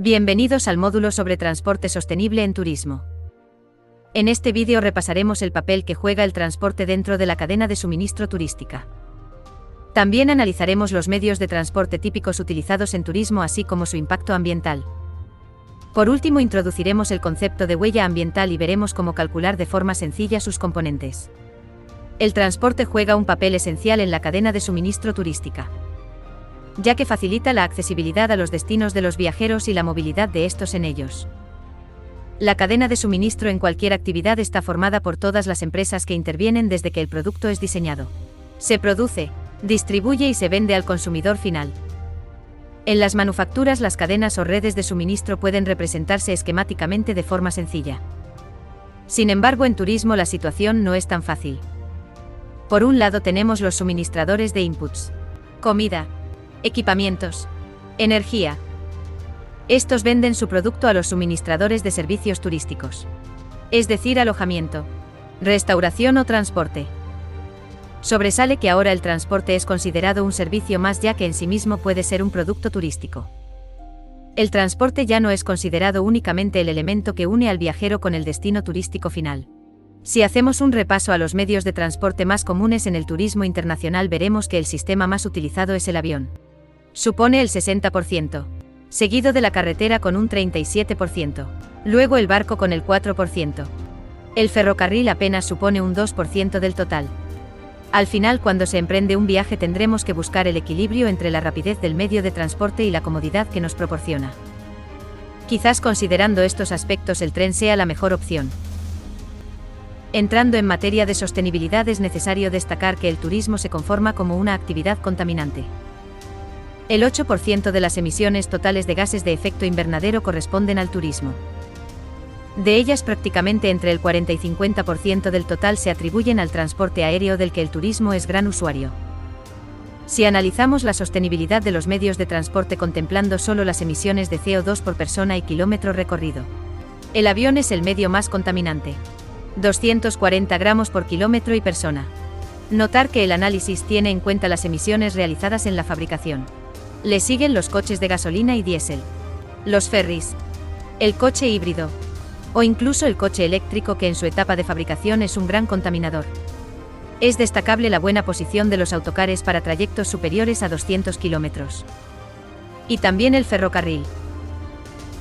Bienvenidos al módulo sobre transporte sostenible en turismo. En este vídeo repasaremos el papel que juega el transporte dentro de la cadena de suministro turística. También analizaremos los medios de transporte típicos utilizados en turismo, así como su impacto ambiental. Por último, introduciremos el concepto de huella ambiental y veremos cómo calcular de forma sencilla sus componentes. El transporte juega un papel esencial en la cadena de suministro turística, ya que facilita la accesibilidad a los destinos de los viajeros y la movilidad de estos en ellos. La cadena de suministro en cualquier actividad está formada por todas las empresas que intervienen desde que el producto es diseñado, se produce, distribuye y se vende al consumidor final. En las manufacturas, las cadenas o redes de suministro pueden representarse esquemáticamente de forma sencilla. Sin embargo, en turismo la situación no es tan fácil. Por un lado tenemos los suministradores de inputs: comida, equipamientos, energía. Estos venden su producto a los suministradores de servicios turísticos, es decir, alojamiento, restauración o transporte. Sobresale que ahora el transporte es considerado un servicio más, ya que en sí mismo puede ser un producto turístico. El transporte ya no es considerado únicamente el elemento que une al viajero con el destino turístico final. Si hacemos un repaso a los medios de transporte más comunes en el turismo internacional, veremos que el sistema más utilizado es el avión. Supone el 60%, seguido de la carretera con un 37%, luego el barco con el 4%. El ferrocarril apenas supone un 2% del total. Al final, cuando se emprende un viaje, tendremos que buscar el equilibrio entre la rapidez del medio de transporte y la comodidad que nos proporciona. Quizás, considerando estos aspectos, el tren sea la mejor opción. Entrando en materia de sostenibilidad, es necesario destacar que el turismo se conforma como una actividad contaminante. El 8% de las emisiones totales de gases de efecto invernadero corresponden al turismo. De ellas, prácticamente entre el 40 y 50% del total se atribuyen al transporte aéreo, del que el turismo es gran usuario. Si analizamos la sostenibilidad de los medios de transporte contemplando solo las emisiones de CO2 por persona y kilómetro recorrido, el avión es el medio más contaminante: 240 gramos por kilómetro y persona. Notar que el análisis tiene en cuenta las emisiones realizadas en la fabricación. Le siguen los coches de gasolina y diésel, los ferries, el coche híbrido, o incluso el coche eléctrico, que en su etapa de fabricación es un gran contaminador. Es destacable la buena posición de los autocares para trayectos superiores a 200 kilómetros. Y también el ferrocarril.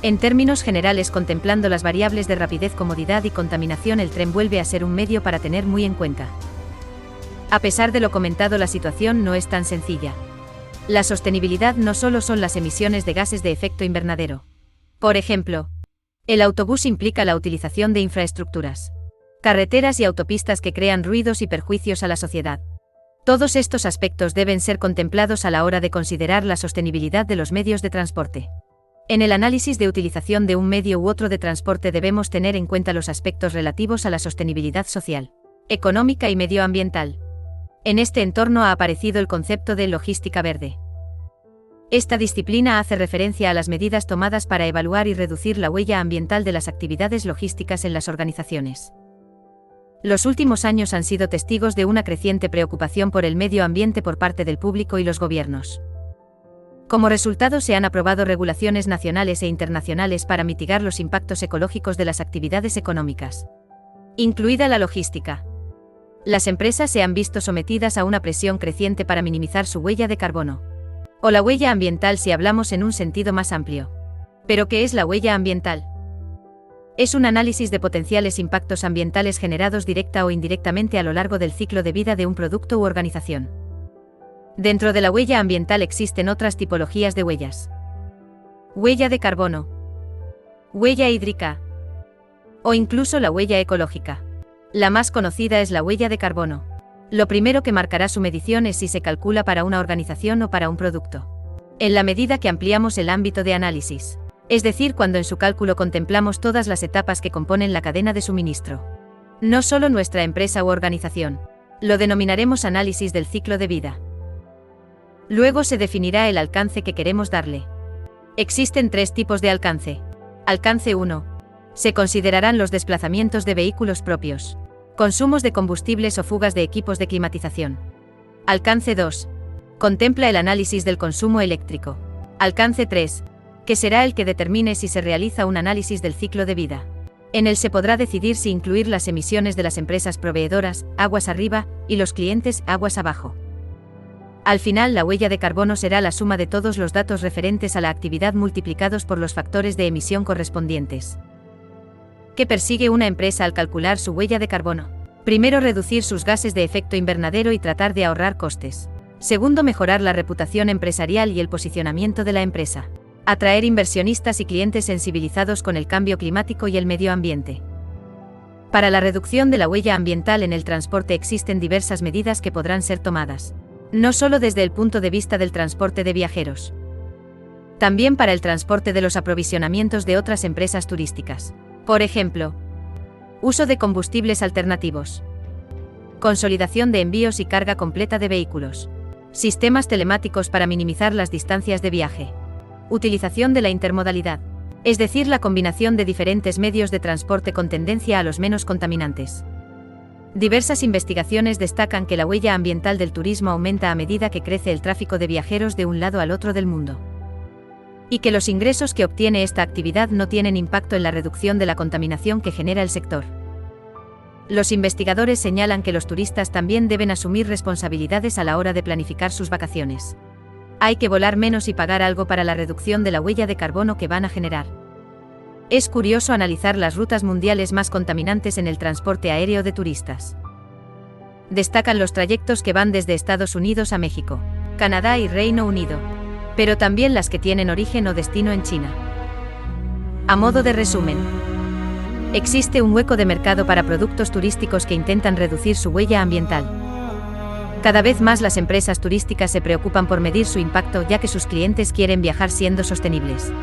En términos generales, contemplando las variables de rapidez, comodidad y contaminación, el tren vuelve a ser un medio para tener muy en cuenta. A pesar de lo comentado, la situación no es tan sencilla. La sostenibilidad no solo son las emisiones de gases de efecto invernadero. Por ejemplo, el autobús implica la utilización de infraestructuras, carreteras y autopistas que crean ruidos y perjuicios a la sociedad. Todos estos aspectos deben ser contemplados a la hora de considerar la sostenibilidad de los medios de transporte. En el análisis de utilización de un medio u otro de transporte debemos tener en cuenta los aspectos relativos a la sostenibilidad social, económica y medioambiental. En este entorno ha aparecido el concepto de logística verde. Esta disciplina hace referencia a las medidas tomadas para evaluar y reducir la huella ambiental de las actividades logísticas en las organizaciones. Los últimos años han sido testigos de una creciente preocupación por el medio ambiente por parte del público y los gobiernos. Como resultado, se han aprobado regulaciones nacionales e internacionales para mitigar los impactos ecológicos de las actividades económicas, incluida la logística. Las empresas se han visto sometidas a una presión creciente para minimizar su huella de carbono, o la huella ambiental si hablamos en un sentido más amplio. ¿Pero qué es la huella ambiental? Es un análisis de potenciales impactos ambientales generados directa o indirectamente a lo largo del ciclo de vida de un producto u organización. Dentro de la huella ambiental existen otras tipologías de huellas: huella de carbono, huella hídrica, o incluso la huella ecológica. La más conocida es la huella de carbono. Lo primero que marcará su medición es si se calcula para una organización o para un producto. En la medida que ampliamos el ámbito de análisis, es decir, cuando en su cálculo contemplamos todas las etapas que componen la cadena de suministro, no solo nuestra empresa u organización, lo denominaremos análisis del ciclo de vida. Luego se definirá el alcance que queremos darle. Existen 3 tipos de alcance. Alcance 1. Se considerarán los desplazamientos de vehículos propios, consumos de combustibles o fugas de equipos de climatización. Alcance 2. Contempla el análisis del consumo eléctrico. Alcance 3. que será el que determine si se realiza un análisis del ciclo de vida. En él se podrá decidir si incluir las emisiones de las empresas proveedoras, aguas arriba, y los clientes, aguas abajo. Al final, la huella de carbono será la suma de todos los datos referentes a la actividad multiplicados por los factores de emisión correspondientes. ¿Qué persigue una empresa al calcular su huella de carbono? Primero, reducir sus gases de efecto invernadero y tratar de ahorrar costes. Segundo, mejorar la reputación empresarial y el posicionamiento de la empresa. Atraer inversionistas y clientes sensibilizados con el cambio climático y el medio ambiente. Para la reducción de la huella ambiental en el transporte existen diversas medidas que podrán ser tomadas. No solo desde el punto de vista del transporte de viajeros. También para el transporte de los aprovisionamientos de otras empresas turísticas. Por ejemplo, uso de combustibles alternativos. Consolidación de envíos y carga completa de vehículos. Sistemas telemáticos para minimizar las distancias de viaje. Utilización de la intermodalidad, es decir, la combinación de diferentes medios de transporte con tendencia a los menos contaminantes. Diversas investigaciones destacan que la huella ambiental del turismo aumenta a medida que crece el tráfico de viajeros de un lado al otro del mundo. Y que los ingresos que obtiene esta actividad no tienen impacto en la reducción de la contaminación que genera el sector. Los investigadores señalan que los turistas también deben asumir responsabilidades a la hora de planificar sus vacaciones. Hay que volar menos y pagar algo para la reducción de la huella de carbono que van a generar. Es curioso analizar las rutas mundiales más contaminantes en el transporte aéreo de turistas. Destacan los trayectos que van desde Estados Unidos a México, Canadá y Reino Unido, pero también las que tienen origen o destino en China. A modo de resumen, existe un hueco de mercado para productos turísticos que intentan reducir su huella ambiental. Cada vez más las empresas turísticas se preocupan por medir su impacto ya que sus clientes quieren viajar siendo sostenibles.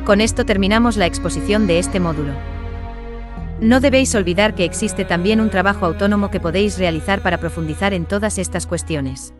Con esto terminamos la exposición de este módulo. No debéis olvidar que existe también un trabajo autónomo que podéis realizar para profundizar en todas estas cuestiones.